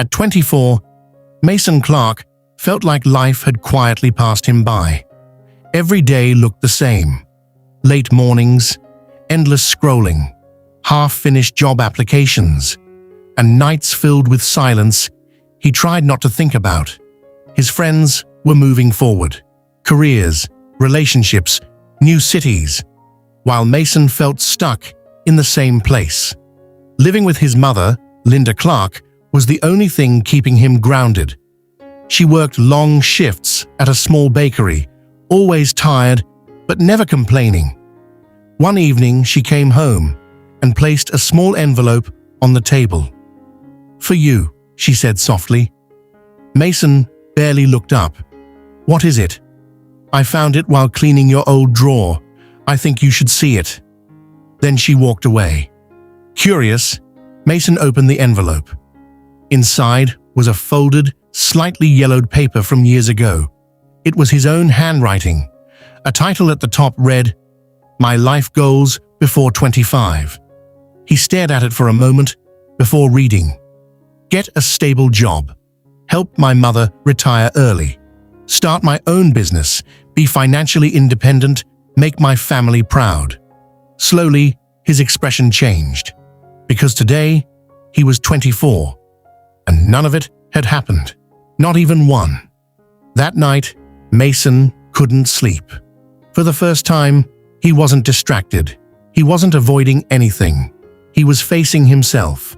At 24, Mason Clark felt like life had quietly passed him by. Every day looked the same. Late mornings, endless scrolling, half-finished job applications, and nights filled with silence he tried not to think about. His friends were moving forward. Careers, relationships, new cities, while Mason felt stuck in the same place. Living with his mother, Linda Clark, was the only thing keeping him grounded. She worked long shifts at a small bakery, always tired but never complaining. One evening she came home and placed a small envelope on the table. "For you," she said softly. Mason barely looked up. "What is it?" "I found it while cleaning your old drawer. I think you should see it." Then she walked away. Curious, Mason opened the envelope. Inside was a folded, slightly yellowed paper from years ago. It was his own handwriting. A title at the top read, "My Life Goals Before 25. He stared at it for a moment before reading. "Get a stable job. Help my mother retire early. Start my own business. Be financially independent. Make my family proud." Slowly, his expression changed. Because today, he was 24. And none of it had happened. Not even one. That night, Mason couldn't sleep. For the first time, he wasn't distracted. He wasn't avoiding anything. He was facing himself.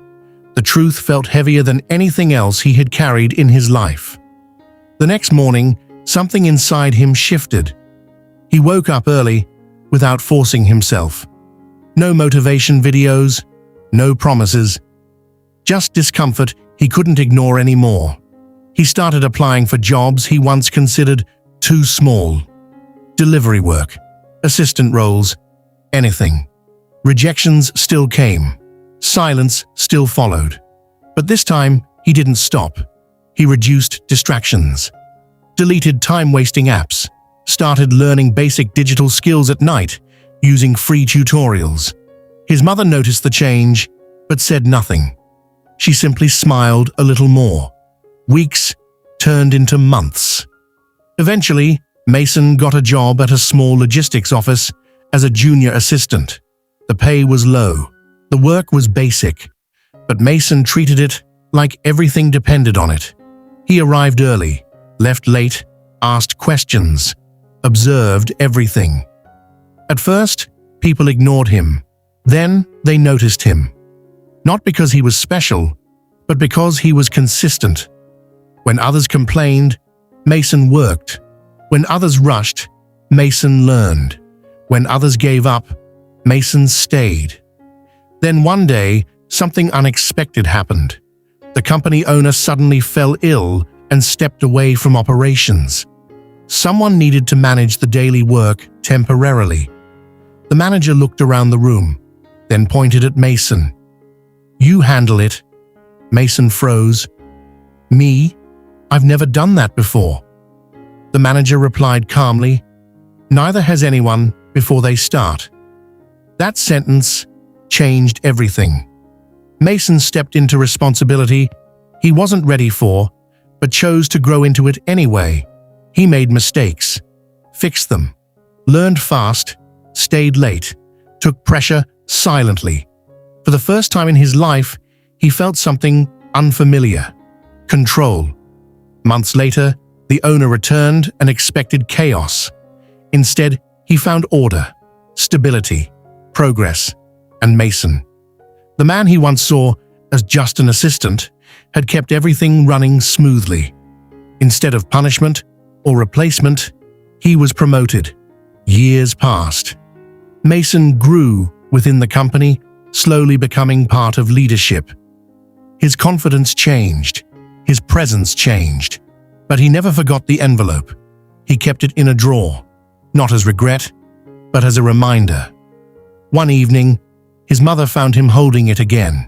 The truth felt heavier than anything else he had carried in his life. The next morning, something inside him shifted. He woke up early, without forcing himself. No motivation videos, no promises. Just discomfort he couldn't ignore anymore. He started applying for jobs he once considered too small. Delivery work, assistant roles, anything. Rejections still came. Silence still followed. But this time, he didn't stop. He reduced distractions. Deleted time-wasting apps. Started learning basic digital skills at night, using free tutorials. His mother noticed the change, but said nothing. She simply smiled a little more. Weeks turned into months. Eventually, Mason got a job at a small logistics office as a junior assistant. The pay was low. The work was basic, but Mason treated it like everything depended on it. He arrived early, left late, asked questions, observed everything. At first, people ignored him. Then they noticed him. Not because he was special, but because he was consistent. When others complained, Mason worked. When others rushed, Mason learned. When others gave up, Mason stayed. Then one day, something unexpected happened. The company owner suddenly fell ill and stepped away from operations. Someone needed to manage the daily work temporarily. The manager looked around the room, then pointed at Mason. "You handle it." Mason froze. "Me? I've never done that before." The manager replied calmly, "Neither has anyone before they start." That sentence changed everything. Mason stepped into responsibility he wasn't ready for, but chose to grow into it anyway. He made mistakes, fixed them, learned fast, stayed late, took pressure silently. For the first time in his life, he felt something unfamiliar: control. Months later, the owner returned and expected chaos. Instead, he found order, stability, progress, and Mason. The man he once saw as just an assistant had kept everything running smoothly. Instead of punishment or replacement, he was promoted. Years passed. Mason grew within the company, slowly becoming part of leadership. His confidence changed. His presence changed. But he never forgot the envelope. He kept it in a drawer, not as regret, but as a reminder. One evening, his mother found him holding it again.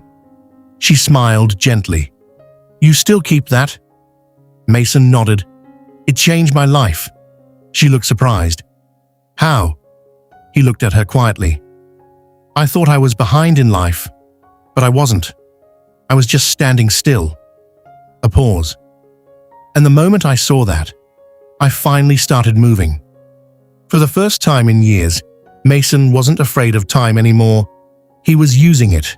She smiled gently. "You still keep that?" Mason nodded. "It changed my life." She looked surprised. "How?" He looked at her quietly. "I thought I was behind in life, but I wasn't. I was just standing still." A pause. And the moment I saw that, I finally started moving. For the first time in years, Mason wasn't afraid of time anymore. He was using it.